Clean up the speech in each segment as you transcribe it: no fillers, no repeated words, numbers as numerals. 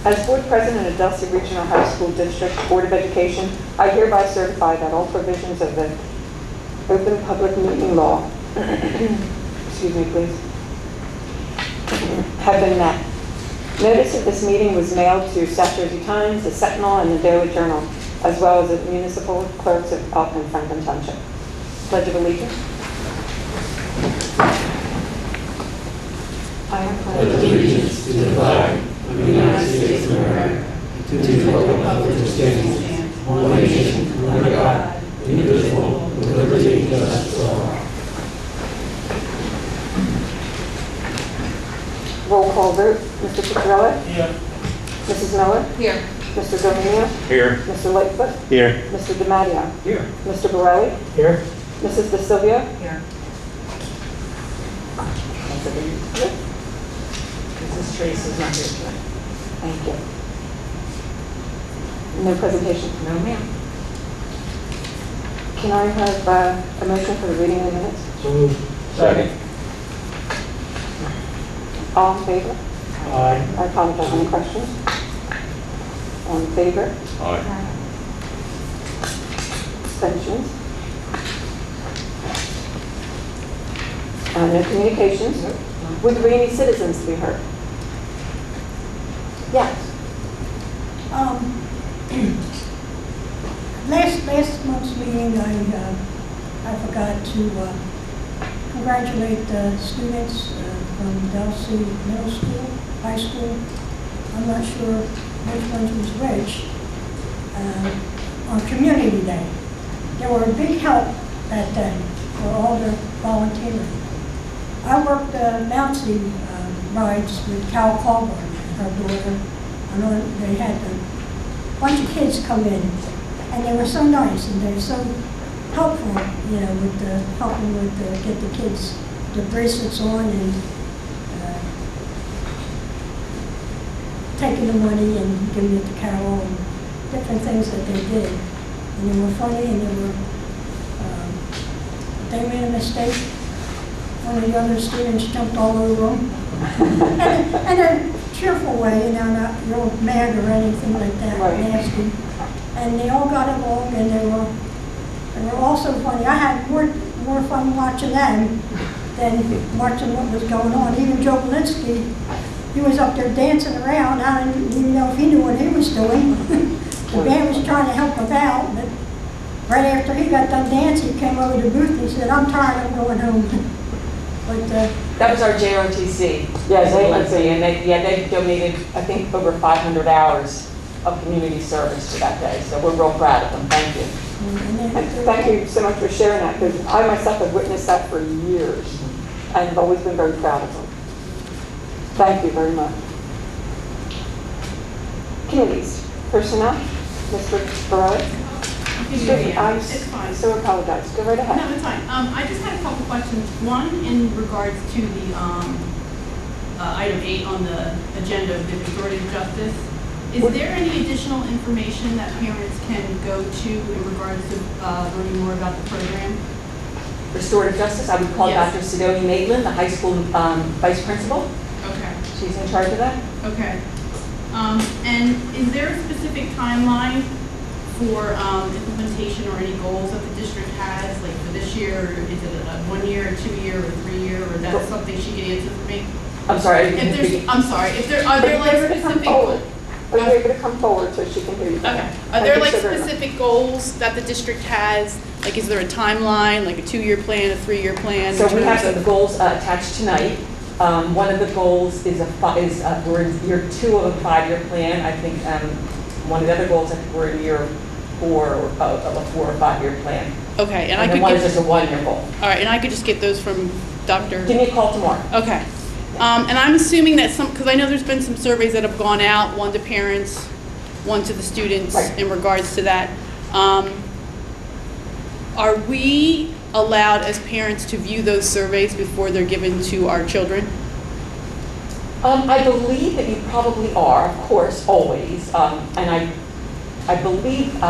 As Board President of DELSEA Regional High School District Board of Education, I hereby certify that all provisions of the Open Public Meeting Law excuse me, please, have been met. Notice of this meeting was mailed to South Jersey Times, the Sentinel, and the Daily Journal, as well as the municipal clerks of Elk and Franklin Township. Pledge of Allegiance. I pledge allegiance to the flag of the United States of America, to the republic which stands one nation under God, indivisible, with liberty and justice for all. Roll call vote. Mr. Picciarelli? Here. Mrs. Miller? Here. Mr. Dominio? Here. Mr. Lightfoot? Here. Mr. DiMatteo? Here. Mr. Borelli? Here. Mrs. De Silvio? Here. Mrs. Trace is not here tonight. Thank you. No presentation? No, ma'am. Can I have a motion for the reading of the minutes? So moved. Second. All in favor? Aye. I apologize. Any questions? All in favor? Aye. Abstentions? No communications? Would there be any citizens to be heard? Yes. Last month's meeting, I forgot to congratulate the students from DELSEA Middle School, High School. I'm not sure which ones was which. On Community Day, they were a big help that day for all the volunteering. I worked bouncy rides with Cal Colburn and her daughter. I know they had a bunch of kids come in, and they were so nice and they were so helpful, you know, with helping with get the kids the bracelets on and taking the money and giving it to Carol and different things that they did. And they were funny and they made a mistake. One of the other students jumped all over them. in a cheerful way, you know, not real mad or anything like that, right. Nasty. And they all got along and they were also funny. I had more fun watching them than watching what was going on. Even Joe Belinsky, he was up there dancing around. I didn't even know if he knew what he was doing. The band was trying to help him out, but right after he got done dancing, he came over to the booth and he said, "I'm tired, I'm going home." But that was our JROTC. Yes, and they donated, I think, over 500 hours of community service to that day. So we're real proud of them. Thank you. Thank you so much for sharing that, because I myself have witnessed that for years and have always been very proud of them. Thank you very much. Committees. Personnel. Mr. Borelli? I so apologize. Go right ahead. No, it's fine. I just had a couple questions. One, in regards to the item 8 on the agenda of the restorative justice. Is there any additional information that parents can go to in regards to learning more about the program? Restorative justice, I would call Yes. Dr. Sidoni Maitland, the high school vice principal. Okay. She's in charge of that. Okay. And is there a specific timeline for implementation or any goals that the district has, like for this year? Or is it a 1 year, a 2 year, or 3 year, or that's something she can answer for me? I'm sorry. Are there like specific goals? Are you able to come forward so she can hear you? Okay. Are there like specific goals that the district has? Like, is there a timeline, like a 2-year plan, a 3-year plan? So we have some goals attached tonight. One of the goals is we're in year 2 of a 5-year plan. I think one of the other goals, I think we're in year 4 of a 4 or 5-year plan. Okay, And then one is just a 1-year goal. All right, and I could just get those from Dr. Give me a call tomorrow. Okay. And I'm assuming that because I know there's been some surveys that have gone out, one to parents, one to the students, right, in regards to that. Are we allowed as parents to view those surveys before they're given to our children? I believe that you probably are, of course, always. And I believe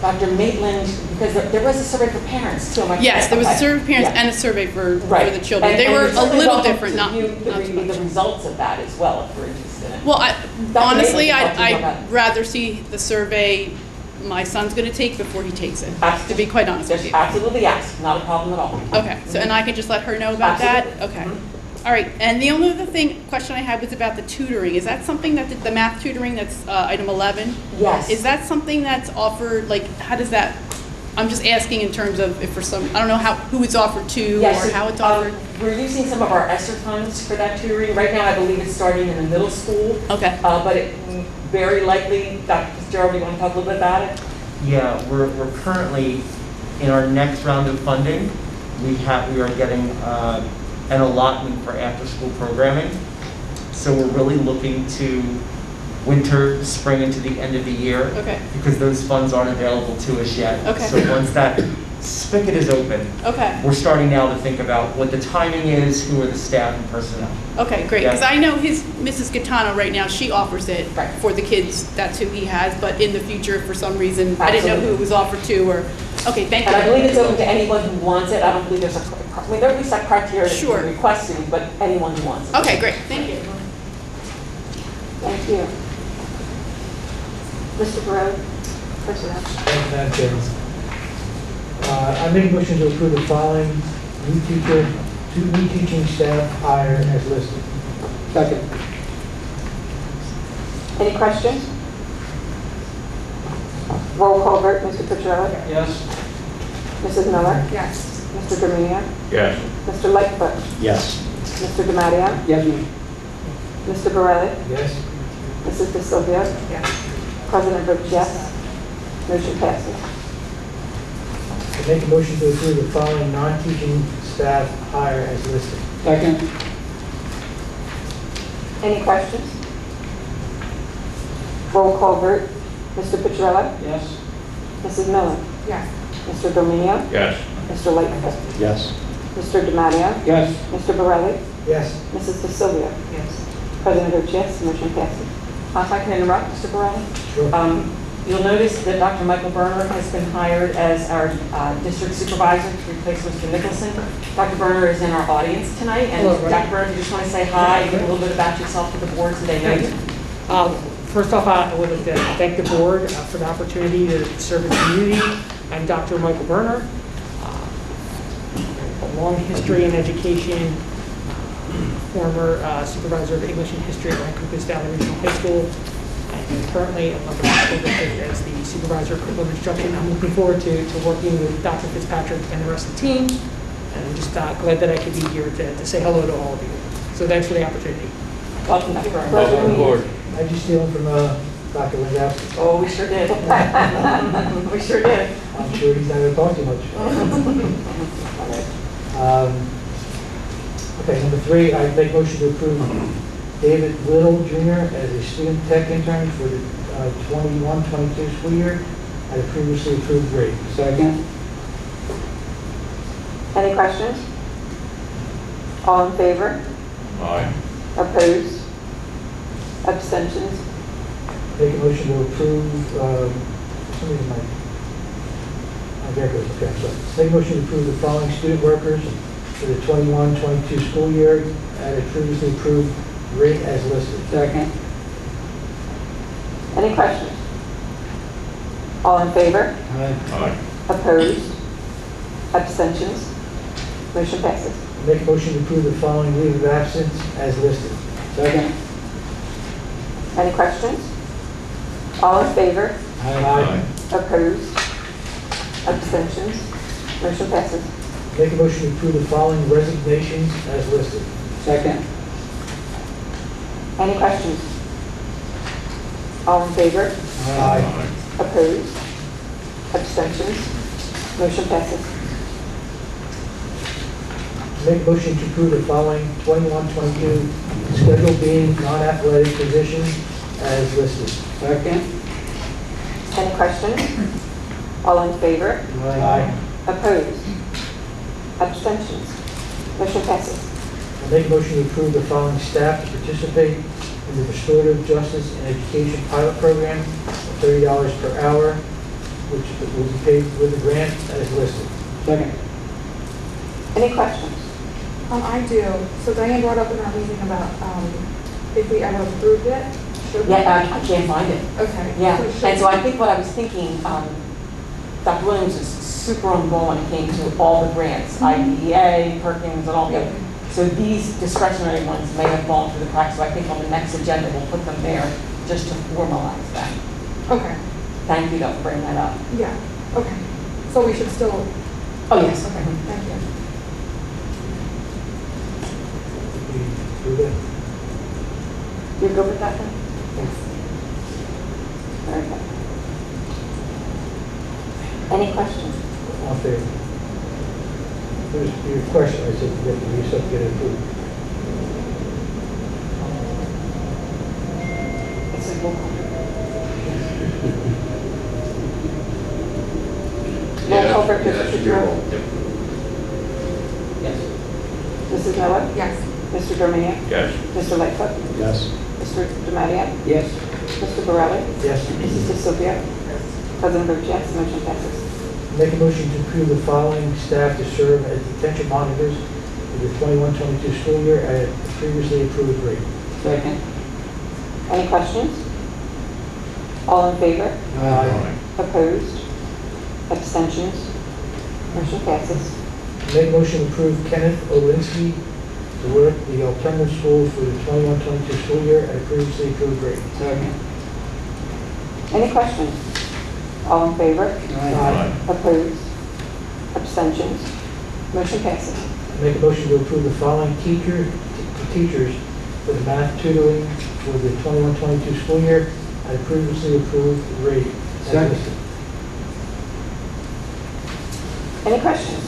Dr. Maitland, because there was a survey for parents too. Yes, there was a survey for parents and a survey for the children. And they were a little different. The results of that as well, if we're interested. interest in it. Well, honestly, Nathan can talk to you about I'd rather see the survey my son's going to take before he takes it, to be quite honest with Just you. absolutely yes, not a problem at all. Okay, so, and I can just let her know about that? Absolutely. Okay. All right, and the only other question I had was about the tutoring. Is that something that, the math tutoring that's item 11? Yes. Is that something that's offered, like, how does that, I'm just asking in terms of if for some, I don't know who it's offered to Yes, or how it's offered? we're using some of our ESSER funds for that tutoring. Right now, I believe it's starting in the middle school. Okay. But it very likely, Dr. Fitzgerald, you want to talk a little bit about it? Yeah, we're currently in our next round of funding. We are getting an allotment for after-school programming. So we're really looking to winter, spring, into the end of the year. Okay. Because those funds aren't available to us yet. Okay. So once that spigot is open, Okay. we're starting now to think about what the timing is, who are the staff and personnel. Okay, great, Yeah. because I know Mrs. Gaetano right now, she offers it Right. for the kids, that's who he has, but in the future, for some reason, I didn't know who it was offered to, or, okay, thank you. And I believe it's open to anyone who wants it. I don't believe there's there will be some criteria that Sure. you're requesting, but anyone who wants it. Okay, great, thank you. Thank you. Mr. Barone, personnel. Thank you, Madam Chairman. I make a motion to approve the following new teaching staff hire as listed. Second. Any questions? Roll call vote, Mr. Petrella. Yes. Mrs. Miller. Yes. Mr. Domenia. Yes. Mr. Lightfoot. Yes. Mr. DiMatteo. Yes, ma'am. Mr. Borelli. Yes. Mrs. De Silvio. Yes. President votes yes. Motion passes. I make a motion to approve the following non-teaching staff hire as listed. Second. Any questions? Roll call vote, Mr. Petrella. Yes. Mrs. Miller. Yes. Mr. Domenia. Yes. Mr. Lightfoot. Yes. Mr. DiMatteo. Yes. Mr. Borelli. Yes. Mrs. De Silvio. Yes. President votes yes. Motion passes. If I can interrupt, Mr. Borelli? Sure. You'll notice that Dr. Michael Berner has been hired as our district supervisor to replace Mr. Nicholson. Dr. Berner is in our audience tonight, and Hello, Dr. Berner, if you just want to say hi and give a little bit about yourself to the board so they know you. First off, I would like to thank the board for the opportunity to serve the community. I'm Dr. Michael Berner. A long history in education, former supervisor of English and History at Vancouver Valley Regional High School, and currently I'm on the school district as the supervisor of curriculum instruction. I'm looking forward to working with Dr. Fitzpatrick and the rest of the team, and I'm just glad that I could be here to say hello to all of you. So thanks for the opportunity. Welcome, Dr. Berner. Welcome aboard. I just stealing from Dr. Lindowski. Oh, we sure did. We sure did. I'm sure he's not going to talk too much. Okay, number 3, I make motion to approve David Little Jr. as a student tech intern for the 21-22 school year at a previously approved rate. Second. Any questions? All in favor? Aye. Opposed? Abstentions? Make a motion to approve, for some reason there it goes, okay, so make a motion to approve the following student workers for the 21-22 school year at a previously approved rate as listed. Second. Any questions? All in favor? Aye. Opposed? Abstentions? Motion passes. Make a motion to approve the following leave of absence as listed. Second. Any questions? All in favor? Aye. Opposed? Abstentions? Motion passes. Make a motion to approve the following resignations as listed. Second. Any questions? All in favor? Aye. Opposed? Abstentions? Motion passes. Make a motion to approve the following 21-22 Schedule B non-athletic positions as listed. Second. Any questions? All in favor? Aye. Opposed? Abstentions? Motion passes. I make a motion to approve the following staff to participate in the Restorative Justice and Education Pilot Program of $30 per hour, which will be paid with a grant as listed. Second. Any questions? I do. So Diane brought up in our meeting about if we ever approved it? Should we? Yeah, I can't find it. Okay. Yeah, So should and so we- I think what I was thinking, Dr. Williams is super on ball when it came to all the grants, IDEA, Perkins, and all the other. So these discretionary ones may have fallen through the cracks, so I think on the next agenda, we'll put them there just to formalize that. Okay, Thank you though for bringing that up. yeah, okay. So we should still, Oh, yes, okay. thank you. We approve it? You're good with that then? Yes. Very good. Any questions? All in favor? There's your question, I said, that we still get it approved. It's a roll call. Roll call vote, Mr. Fitzgerald. Yes. Mrs. Miller? Yes. Mr. Dominic? Yes. Mr. Lightfoot? Yes. Mr. Demaria? Yes. Mr. Borelli? Yes. Mrs. DeSilvia? President votes yes, motion passes. Make a motion to approve the following staff to serve as detention monitors for the 21-22 school year at a previously approved rate. Second. Any questions? All in favor? Aye. Opposed? Abstentions? Motion passes. Make a motion to approve Kenneth Olinsky to work the alternative school for the 21-22 school year at a previously approved rate. Second. Any questions? All in favor? Aye. Opposed? Abstentions? Motion passes. Make a motion to approve the following teachers for the math tutoring for the 21-22 school year at a previously approved rate. Second. Any questions?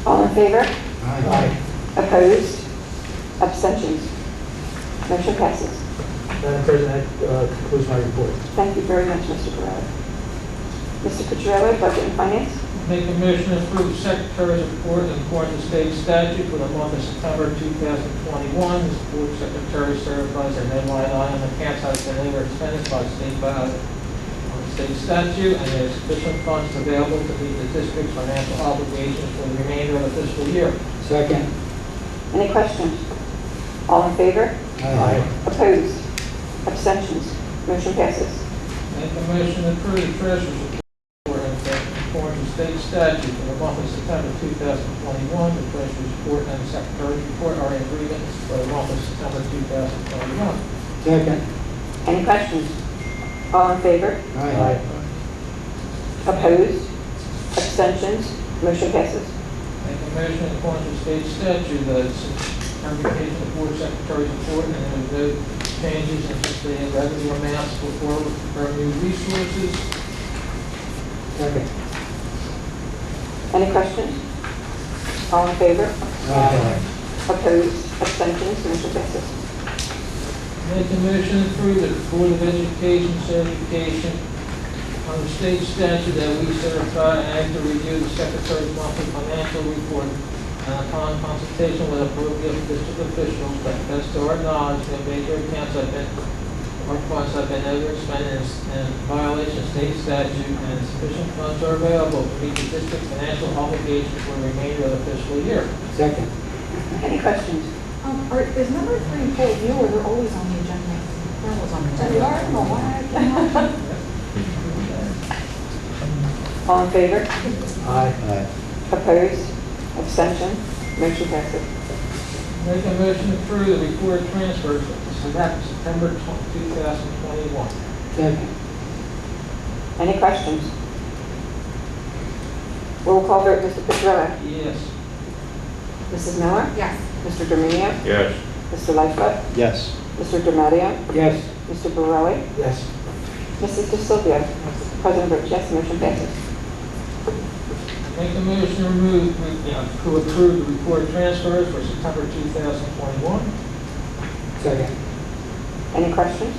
All in favor? Aye. Opposed? Abstentions? Motion passes. Madam President, that concludes my report. Thank you very much, Mr. Borelli. Mr. Cucciarelli, Budget and Finance. Make a motion to approve Secretary's report in accordance with state statute for the month of September 2021. This board secretary certifies that no line item accounts has been over expended by state statute, and there is sufficient funds available to meet the district's financial obligations for the remainder of the fiscal year. Second. Any questions? All in favor? Aye. Opposed? Abstentions? Motion passes. Make a motion to approve the treasurer's report in accordance with state statute for the month of September 2021. The treasurer's report and the secretary's report are in agreement for the month of September 2021. Second. Any questions? All in favor? Aye. Opposed? Abstentions? Motion passes. Make a motion in accordance with state statute that certification of board secretary's report and there are no changes in the revenue amounts for revenue resources. Second. Any questions? All in favor? Aye. Opposed? Abstentions? Motion passes. Make a motion to approve the Board of Education certification on the state statute that we certify and to review the secretary's monthly financial report upon consultation with appropriate district officials that best to our knowledge, no major accounts have been, or funds have been overexpended in violation of state statute, and sufficient funds are available to meet the district's financial obligations for the remainder of the fiscal year. Second. Any questions? Is number 3 pulled you, or they're always on the agenda? They're always on the agenda. They are? Oh, why? All in favor? Aye. Opposed? Abstention? Motion passes. Make a motion to approve the report of transfers for September 2021. Second. Any questions? Roll call vote, Mr. Petrella. Yes. Mrs. Miller? Yes. Mr. Dominio? Yes. Mr. Lightfoot? Yes. Mr. Demaria? Yes. Mr. Borelli? Yes. Mrs. DeSilvia? President votes yes, motion passes. Make a motion to approve the report of transfers for September 2021. Second. Any questions?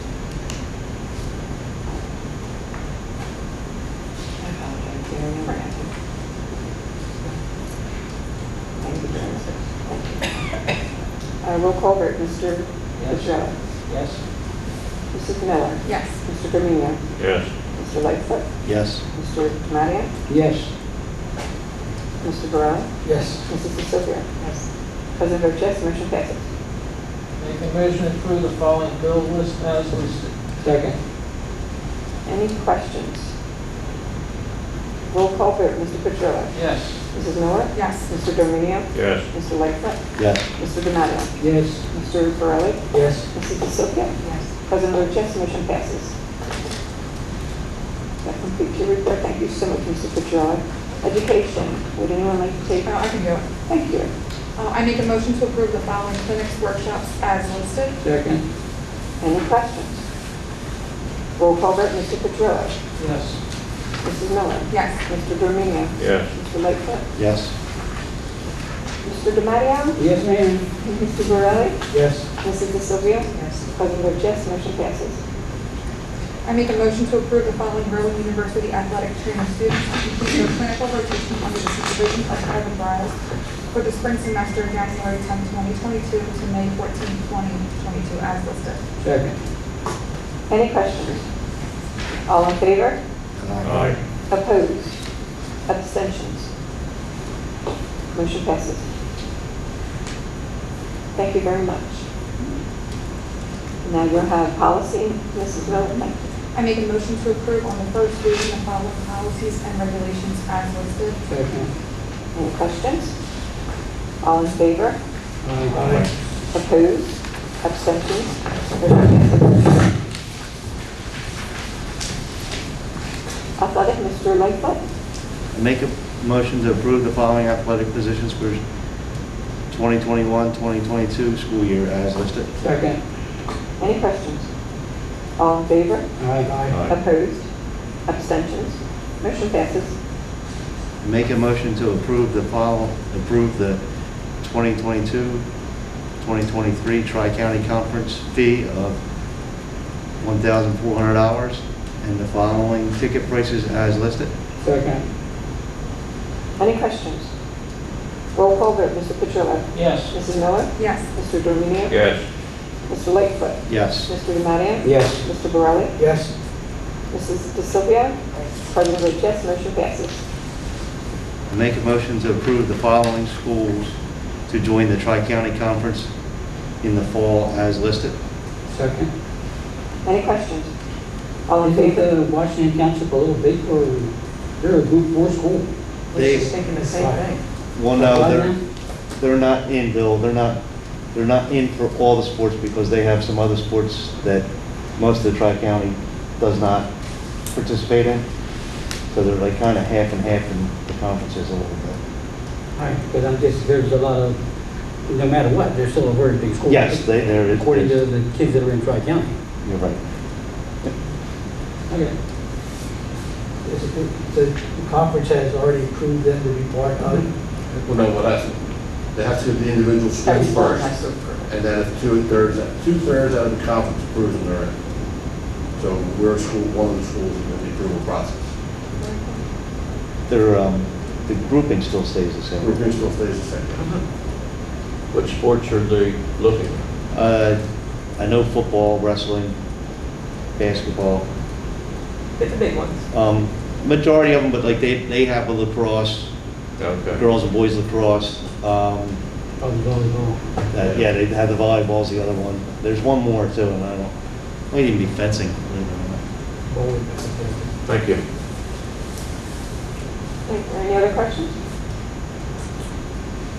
Roll call vote, Mr. Petrella. Yes. Mrs. Miller? Yes. Mr. Dominio? Yes. Mr. Lightfoot? Yes. Mr. Demaria? Yes. Mr. Borelli? Yes. Mrs. DeSilvia? Yes. President votes yes, motion passes. Make a motion to approve the following bill list as listed. Second. Any questions? Roll call vote, Mr. Petrillo. Yes. Mrs. Miller? Yes. Mr. Dominio? Yes. Mr. Lightfoot? Yes. Mr. D'Amato? Yes. Mr. Borelli? Yes. Mrs. DeSilvia? Yes. President Rodriguez, motion passes. That completes your report. Thank you so much, Mr. Petrillo. Education, would anyone like to take? I can do it. Thank you. I make a motion to approve the following clinics, workshops as listed. Second. Any questions? Roll call vote, Mr. Petrillo. Yes. Mrs. Miller? Yes. Mr. Dominio? Yes. Mr. Lightfoot? Yes. Mr. D'Amato? Yes, ma'am. Mr. Borelli? Yes. Mrs. DeSilvia? Yes. President Rodriguez, motion passes. I make a motion to approve the following Berlin University athletic trainer students to complete their clinical rotation under the supervision of Kevin Riles for the spring semester, January 10, 2022 to May 14, 2022, as listed. Second. Any questions? All in favor? Aye. Opposed? Abstentions? Motion passes. Thank you very much. Now you'll have policy, Mrs. Miller. I make a motion to approve on the first reading the following policies and regulations as listed. Second. Any questions? All in favor? Aye. Opposed? Abstentions? Motion passes. Athletic, Mr. Lightfoot. Make a motion to approve the following athletic positions for 2021-2022 school year as listed. Second. Any questions? All in favor? Aye. Opposed? Abstentions? Motion passes. Make a motion to approve the 2022-2023 Tri-County Conference fee of $1,400 and the following ticket prices as listed. Second. Any questions? Roll call vote, Mr. Petrillo. Yes. Mrs. Miller? Yes. Mr. Dominio? Yes. Mr. Lightfoot? Yes. Mr. D'Amato? Yes. Mr. Borelli? Yes. Mrs. DeSilvia? President Rodriguez, motion passes. Make a motion to approve the following schools to join the Tri-County Conference in the fall as listed. Second. Any questions? All in Isn't favor? Washington Township a little big for, they're a group 4 school? They- Thinking the same thing. Well, no, they're not in, Bill. They're not in for all the sports because they have some other sports that most of the Tri-County does not participate in. So they're like kind of half and half in the conferences a little bit. All right, because there's a lot of, no matter what, they're still a very big school. Yes, they're. According to the kids that are in Tri-County. You're right. Okay. The conference has already approved them to be part of. Well, no, well, they have to do the individual schools Everyone first. has to approve it. And then if two-thirds out of the conference approves them, they're in. So we're a school, one of the schools in the approval process. The grouping still stays the same. Grouping still stays the same. What sports are they looking at? I know football, wrestling, basketball. It's the big ones. Majority of them, but like they have a lacrosse, Okay. girls and boys lacrosse. Oh, volleyball. Yeah, they have the volleyball's the other one. There's one more too, and I don't, might even be fencing. believe it or not. Thank you. Any other questions?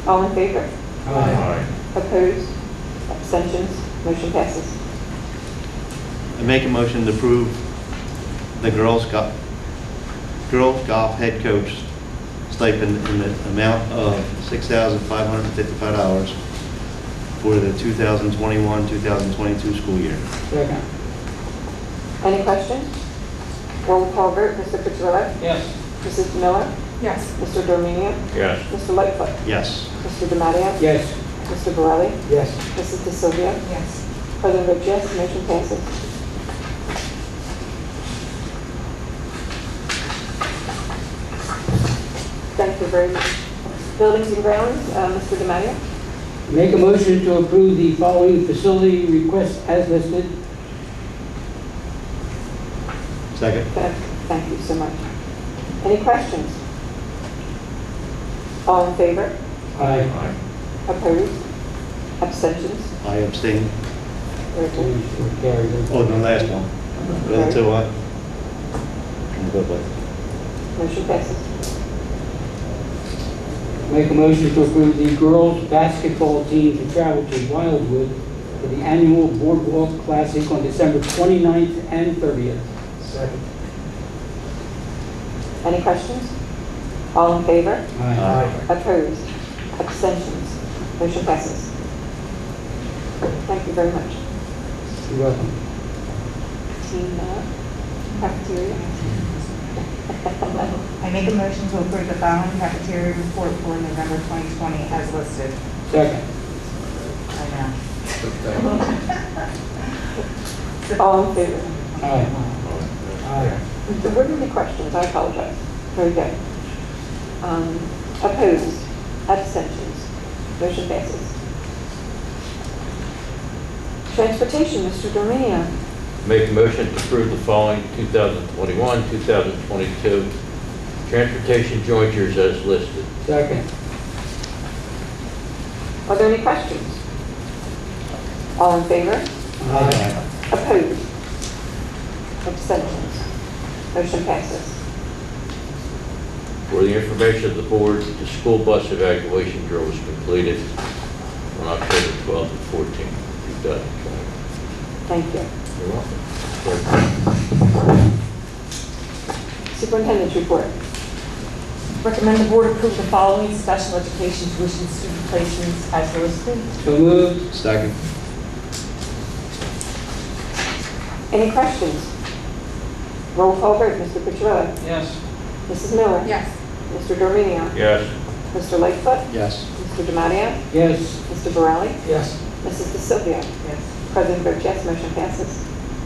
All in favor? Aye. Opposed? Abstentions? Motion passes. I make a motion to approve the girls golf head coach stipend in the amount of $6,555 for the 2021-2022 school year. Second. Any questions? Roll call vote, Mr. Petrillo? Yes. Mrs. Miller? Yes. Mr. Dominio? Yes. Mr. Lightfoot? Yes. Mr. D'Amato? Yes. Mr. Borelli? Yes. Mrs. DeSilvia? Yes. President Rodriguez, motion passes. Thank you very much. Buildings and grounds, Mr. D'Amato? Make a motion to approve the following facility requests as listed. Second. Thank you so much. Any questions? All in favor? Aye. Aye. Opposed? Abstentions? I abstain. Very good. Oh, the last one. The other two, I'm good with. Motion passes. Make a motion to approve the girls' basketball team to travel to Wildwood for the annual Boardwalk Classic on December 29th and 30th. Second. Any questions? All in favor? Aye. Opposed? Abstentions? Motion passes. Thank you very much. You're welcome. Team cafeteria. I make a motion to approve the following cafeteria report for November 2020 as listed. Second. I know. All in favor? Aye. Aye. There weren't any questions, I apologize. Very good. Opposed? Abstentions? Motion passes. Transportation, Mr. Domenia. Make a motion to approve the following 2021, 2022 transportation jointures as listed. Second. Are there any questions? All in favor? Aye. Opposed? Abstentions? Motion passes. For the information of the board, the school bus evacuation drill was completed on October 12th and 14th, 2020. Thank you. You're welcome. Superintendent's report. Recommend the board approve the following special education tuition student placements as listed. So moved. Second. Any questions? Roll call vote, Mr. Petrillo. Yes. Mrs. Miller. Yes. Mr. Domenia. Yes. Mr. Lightfoot. Yes. Mr. Demario. Yes. Mr. Borelli. Yes. Mrs. DeSilvia. Yes. President votes yes, motion passes.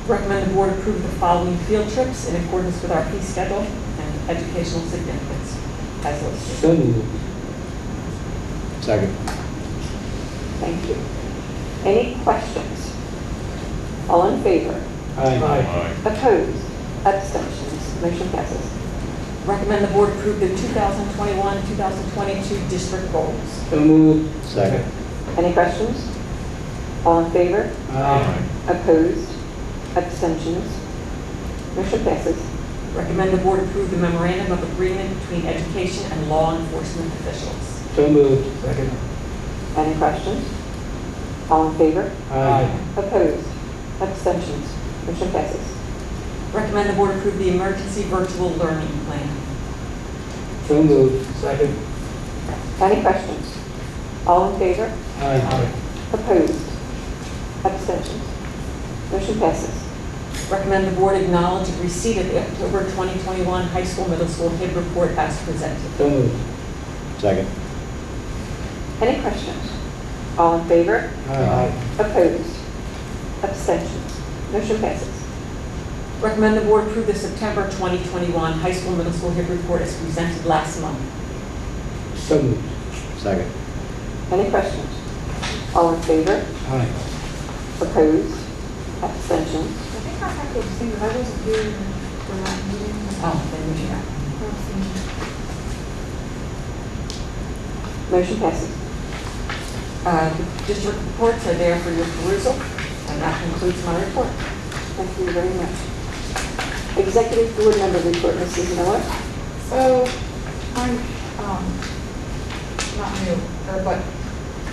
Recommend the board approve the following field trips in accordance with our fee schedule and educational significance as listed. So moved. Second. Thank you. Any questions? All in favor? Aye. Opposed? Abstentions? Motion passes. Recommend the board approve the 2021-2022 district goals. So moved. Second. Any questions? All in favor? Aye. Opposed? Abstentions? Motion passes. Recommend the board approve the memorandum of agreement between education and law enforcement officials. So moved. Second. Any questions? All in favor? Aye. Opposed? Abstentions? Motion passes. Recommend the board approve the emergency virtual learning plan. So moved. Second. Any questions? All in favor? Aye. Opposed? Abstentions? Motion passes. Recommend the board acknowledge receipt of the October 2021 high school, middle school HIB report as presented. So moved. Second. Any questions? All in favor? Aye. Opposed? Abstentions? Motion passes. Recommend the board approve the September 2021 high school, middle school HIB report as presented last month. So moved. Second. Any questions? All in favor? Aye. Opposed? Abstentions? I think I have to abstain because I wasn't here for that meeting. Oh, then we can. Motion passes. The district reports are there for your perusal, and that concludes my report. Thank you very much. Executive board member report, Mrs. Miller. So, I'm, not new, but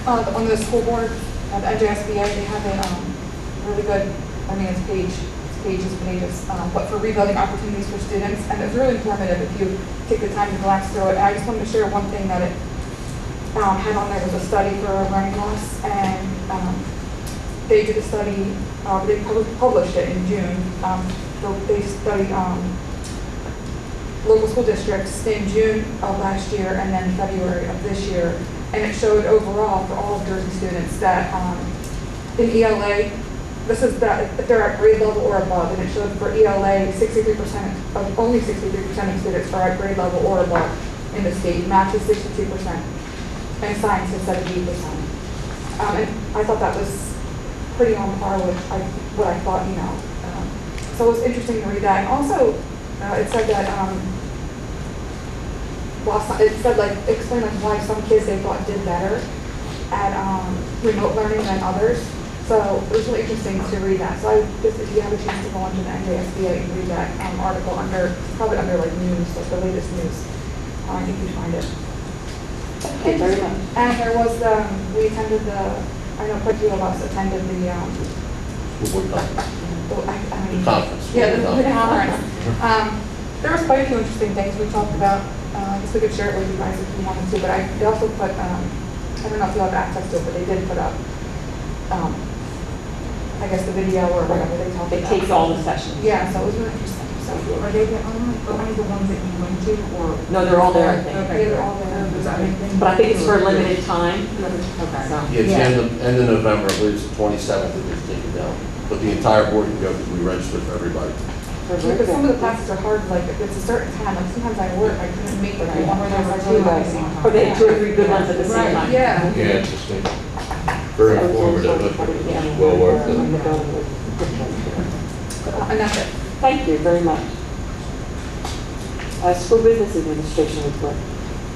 on the school board, at the NJSBA, they have a really good, I mean, it's pages, but for rebuilding opportunities for students, and it's really informative if you take the time to glance through it. And I just wanted to share one thing that it had on there was a study for learning loss, and they did a study, they published it in June. They studied local school districts in June of last year and then February of this year, and it showed overall for all of Jersey students that in ELA, this is that if they're at grade level or above, and it showed for ELA 63% of only 63% of students are at grade level or above in the state. Math is 62%, and science is 70%. And I thought that was pretty on par with what I thought, you know. So it was interesting to read that. And also, it said that it said like explain like why some kids they thought did better. at remote learning than others. So it was really interesting to read that. So I just, if you have a chance to go onto the NJSBA and read that article probably under like news, like the latest news, I think you'd find it. Thank you very much. And there was we attended I know quite a few of us attended the School board conference. The conference. Yeah, the conference. There was quite a few interesting things we talked about. I guess we could share it with you guys if you wanted to, but they also put, I don't know if you have access to it, but they did put up, I guess the video or whatever they talked about. They taped all the sessions. Yeah, so it was really interesting. So are they only the ones that you went to, or? No, they're all there, I think. Okay, they're all there. But I think it's for a limited time. Okay. So, Yeah, it's end of November, I believe it's the 27th that they're taking down. But the entire board can go because we registered for everybody. Because some of the classes are hard, like if it's a certain time, like sometimes I work, I couldn't make it. I want to do that. or they had 2 or 3 good ones at the same time. Yeah. Yeah, it's just very informative, but it's well worth it. And that's it. Thank you very much. School Business Administration report.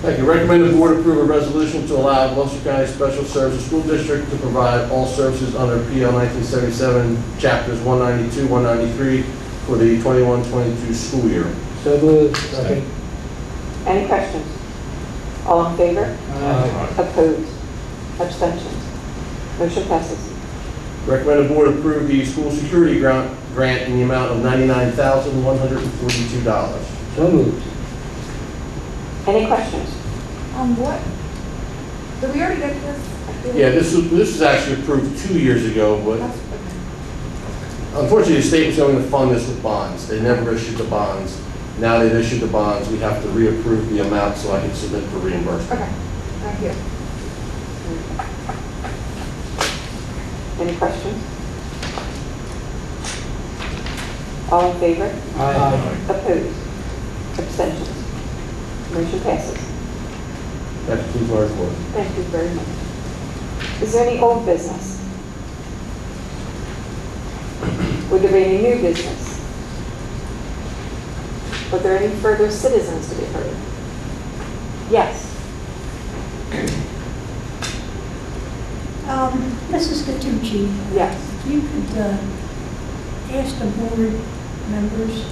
Thank you. Recommend the board approve a resolution to allow Gloucester County Special Services School District to provide all services under PL 1977, chapters 192, 193 for the 21-22 school year. So moved. Second. Any questions? All in favor? Aye. Opposed? Abstentions? Motion passes. Recommend the board approve the school security grant in the amount of $99,142. So moved. Any questions? What? Did we already get this? I feel Yeah, like- this was actually approved 2 years ago, but That's- okay. unfortunately, the state was going to fund this with bonds. They never issued the bonds. Now they've issued the bonds. We have to reapprove the amount so I can submit for reimbursement. Okay, thank you. Any questions? All in favor? Aye. Opposed? Abstentions? Motion passes. That concludes my report. Thank you very much. Is there any old business? Would there be any new business? Are there any further citizens to be heard? Yes. Mrs. Cattucci, Yes. if you could ask the board members,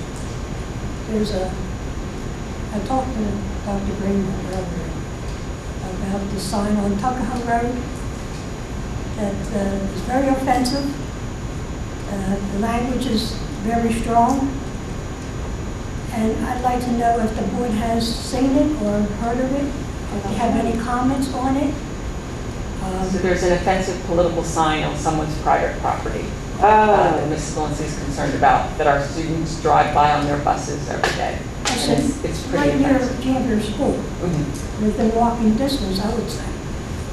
I talked to Dr. Greenwood earlier about the sign on Tuckahoe Road that is very offensive. The language is very strong. And I'd like to know if the board has seen it or heard of it, if they have any comments on it. So there's an offensive political sign on someone's private property that Mrs. Lindsay is concerned about, that our students drive by on thetheir buses every day. And it's pretty Right near offensive. Cantor School, Mhm. within walking distance, I would say.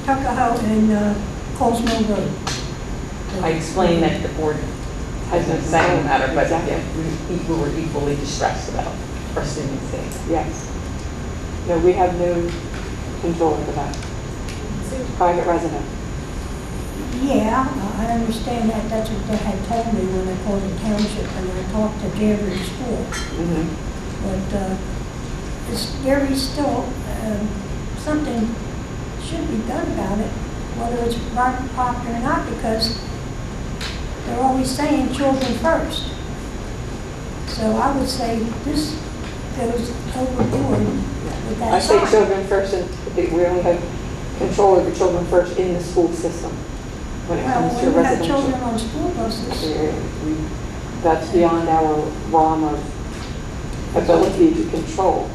Tuckahoe and Coles Mill Road. I explained that the board has no say in the matter, but Exactly. yeah, we were equally distressed about our students' safety. Yes. No, we have no control over that. It's private resident. Yeah, I understand that. That's what they had told me when I called the township and I talked to Gary School. Mhm. But it's very still, something should be done about it, whether it's private property or not, because they're always saying children first. So I would say this goes overboard with I that say sign. children first, and we only have control over children first in the school system when it Well, comes to when you have residential. children on school buses, That's beyond our realm of ability to control.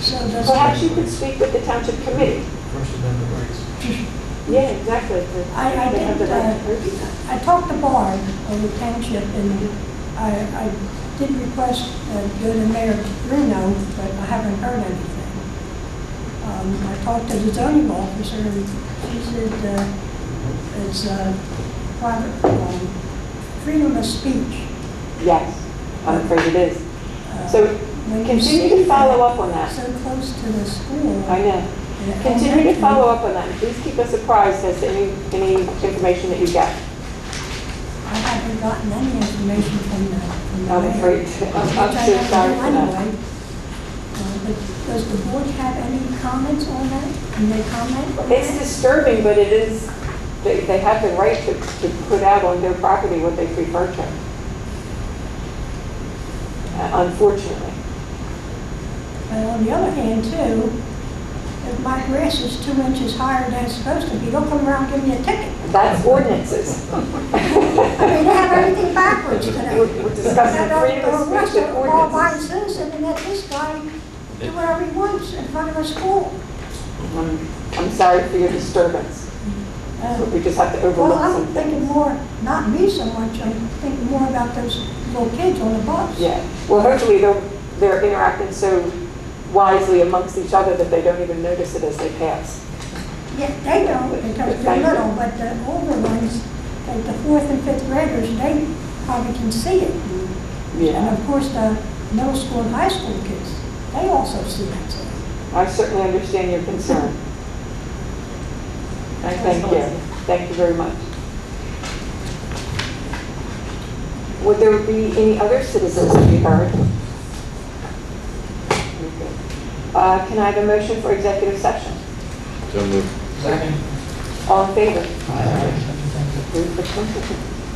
so does. Perhaps you could speak with the township committee. First Amendment rights. Yeah, exactly. I They have the did, right to do that. I talked to Barb of the township, and I did request go to Mayor Bruno, but I haven't heard anything. I talked to the zoning officer, and she said it's private, freedom of speech. Yes, I'm afraid it is. So When you continue see to follow up on that. So close to the school. I know. and Continue to follow up on that. Please keep us apprised as to any information that you get. I haven't gotten any information from the I'm mayor, afraid, which I'm I so have to sorry do for that. anyway. but does the board have any comments on that? Can they comment? on It's that? disturbing, but it is, they have the right to put out on their property what they prefer to. Unfortunately. But on the other hand, too, if my grass is 2 inches higher than it's supposed to be, they'll come around and give me a ticket. That's ordinances. I mean, they have everything backwards today. We're discussing freedom of speech and They're all buying ordinances. citizen and let this guy do whatever he wants in front of a school. I'm sorry for your disturbance. But we just have to Well, overlook I'm some thinking things. more, not me so much, I'm thinking more about those little kids on the bus. Yeah, well, hopefully they're interacting so wisely amongst each other that they don't even notice it as they pass. Yeah, they don't because they're Thank you. little, but the older ones, like the 4th and 5th graders, they probably can see it. And Yeah, of course, the middle school and high school kids, they also see that. So I certainly understand your concern. Thank you. Thank you very much. Would there be any other citizens to be heard? Can I have a motion for executive session? So moved. Second. All in favor?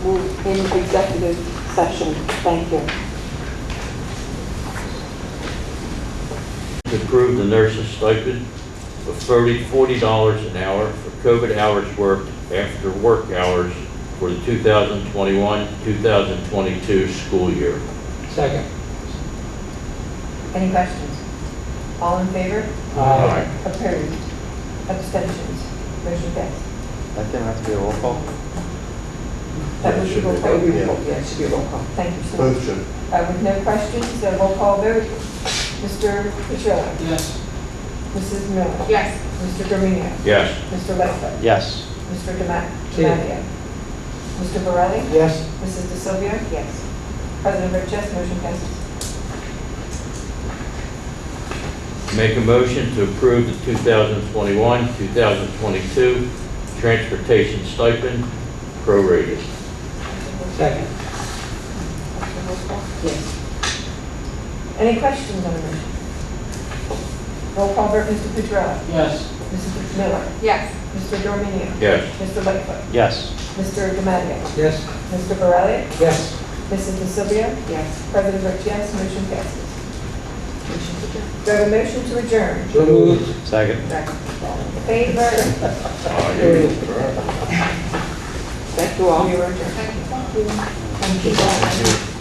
Move in executive session. Thank you. To approve the nurse's stipend of $40 an hour for COVID hours worked after work hours for the 2021-2022 school year. Second. Any questions? All in favor? Aye. Opposed? Abstentions? Motion passed. That didn't have to be a roll call? That would be Should be roll call. roll call. Yeah, it should be a roll call. Thank you, sir. Both should. With no questions, a roll call vote. Mr. Petrillo? Yes. Mrs. Miller? Yes. Mr. Domino? Yes. Mr. Lester? Yes. Mr. Demadio? Mr. Borelli? Yes. Mrs. DeSilvia? Yes. President Rich, yes, motion passes. Make a motion to approve the 2021-2022 transportation stipend prorated. Second. Yes. Any questions on the motion? Roll call vote, Mr. Petrillo? Yes. Mrs. Miller? Yes. Mr. Domino? Yes. Mr. Lightfoot? Yes. Mr. Demadio? Yes. Mr. Borelli? Yes. Mrs. DeSilvia? Yes. President Rich, yes, motion passes. Do I have a motion to adjourn? So moved. Second. All in favor? Thank you all. You are adjourned. Thank you. Thank you.